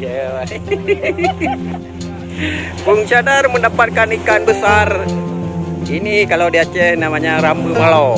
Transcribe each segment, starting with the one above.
Ya. Bung Cadar mendapatkan ikan besar. Ini kalau di Aceh namanya rambu malo.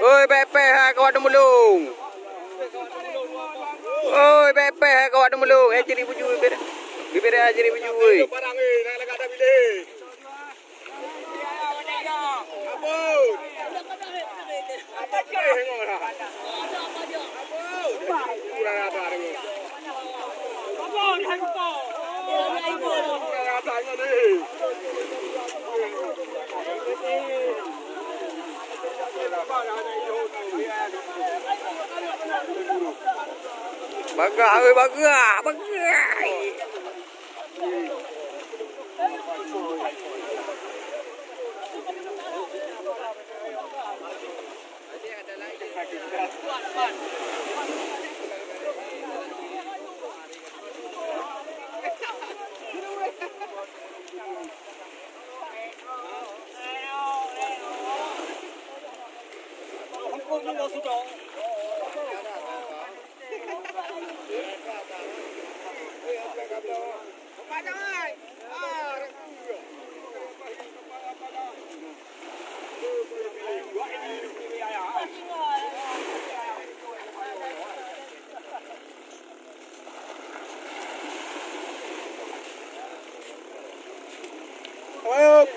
Oi bepe ha kau ada mulung. Oi bepe ha kau ada mulung. Jadi buju bibir. Bibir jadi buju oi. Parang nak lekat dah bilik. Abang. Apa dia hengok dah? Apa dia? Kurang ada ni. Abang hengok. Kurang ada ni. Bagak, oi bagak, bagak. Waduh.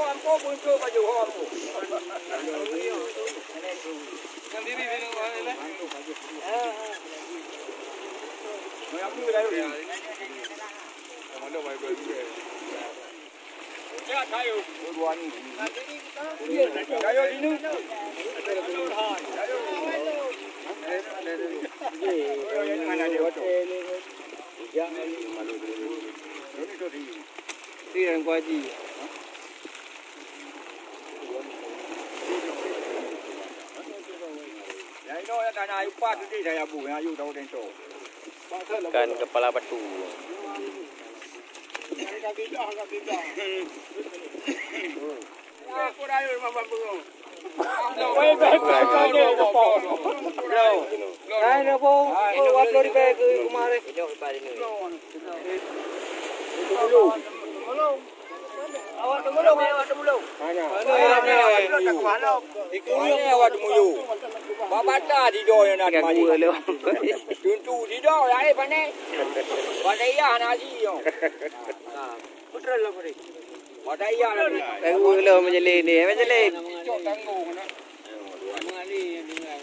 Ampo muncul baju ampo. Ikan kepala batu. Awak temulung. Awak temulung. Bapa di do yang nak mari. Tuntu di do ai pane. Wadaya nasi yo. Putra lah mari. Wadaya lah. Kagu lo menjelin ni, menjelin. Cok tanggung nak. Mengali dengan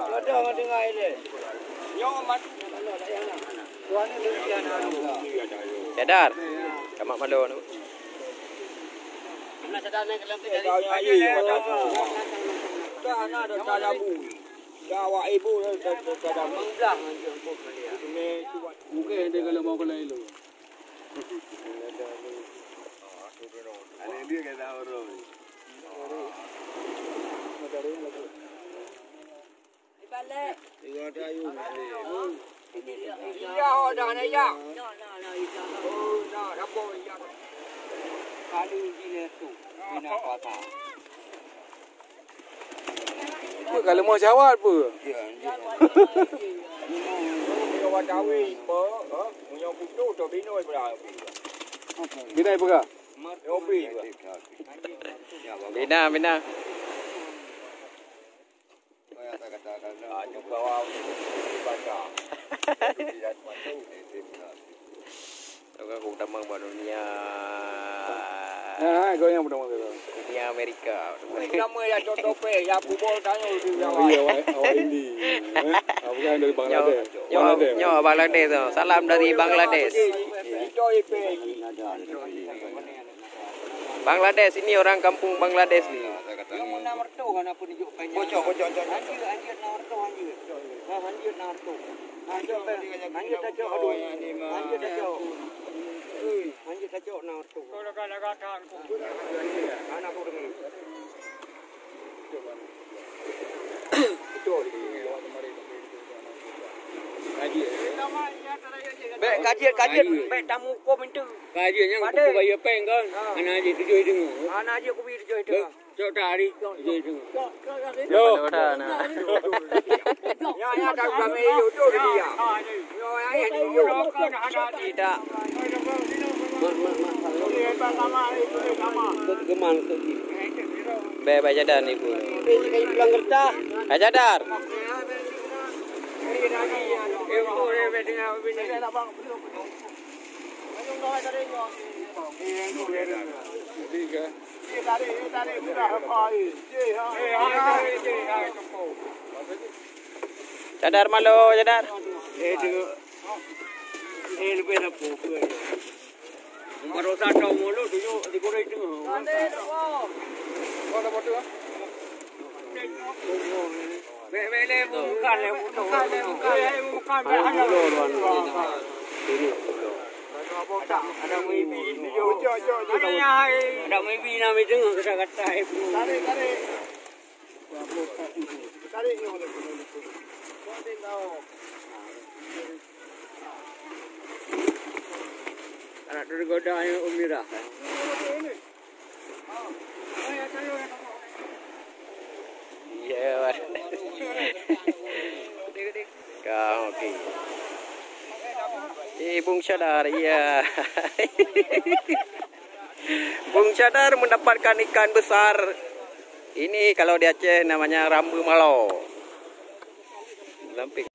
ada dengar ini. Sadar. Kamak malu tu. Nak sadar naik dalam tu dari. Dah nak dah tabu. Dah awak ibu dah mengbelah anjing pun dia. Ini mungkin dia kalau mau belai lu. Ada dia kata orang. Balik. Tengok ayu. Iya, dah nak ya. Oh, dah dapur ya. Kali jenis tu. Bina kota. Apa kalau mau jawab apa? Ya. Kalau dawi apa? Punya putu tu bina berapa? Bina apa? Opi. Bina. Kata bawah baca. Aku damang dunia. Kau yang pertama tu. Dunia Amerika. Nama yang contoh pe, yang bubol tanya itu yang. Iya, awak ini. Bukan dari Bangladesh. Nyawa Bangladesh tu. Salam dari Bangladesh. Bangladesh ini orang kampung Bangladesh ni. Yang mana mertu kan apa tunjuk banyak. Bocok. Anjir narto anjir. Anjir narto. Anjir tajok aduh. Anjir tajok. Anjir tajok narto. Kau lega kan aku. Anak aku dengar. Betul. Kajian. Baik tamu ko minta. Kajian yang aku bayar peng kan. Anak aja tujuh dengar. Anak aja aku beri tujuh dengar. Cok dari tujuh dengar. Yo. Ya dah kami itu dia. Yo ya. Tidak. Geman ke Bye jadar ibu. Jadar. tiga. Jadar malu jadar. Baru satu mulu dulu di Korea itu. Ada maybe nama itu kata-kata itu. Anak tergoda yang umira. Iya. Kau okey. Bung Syadar, iya. Bung Syadar mendapatkan ikan besar. Ini kalau di Aceh namanya rambu malo. Lampik.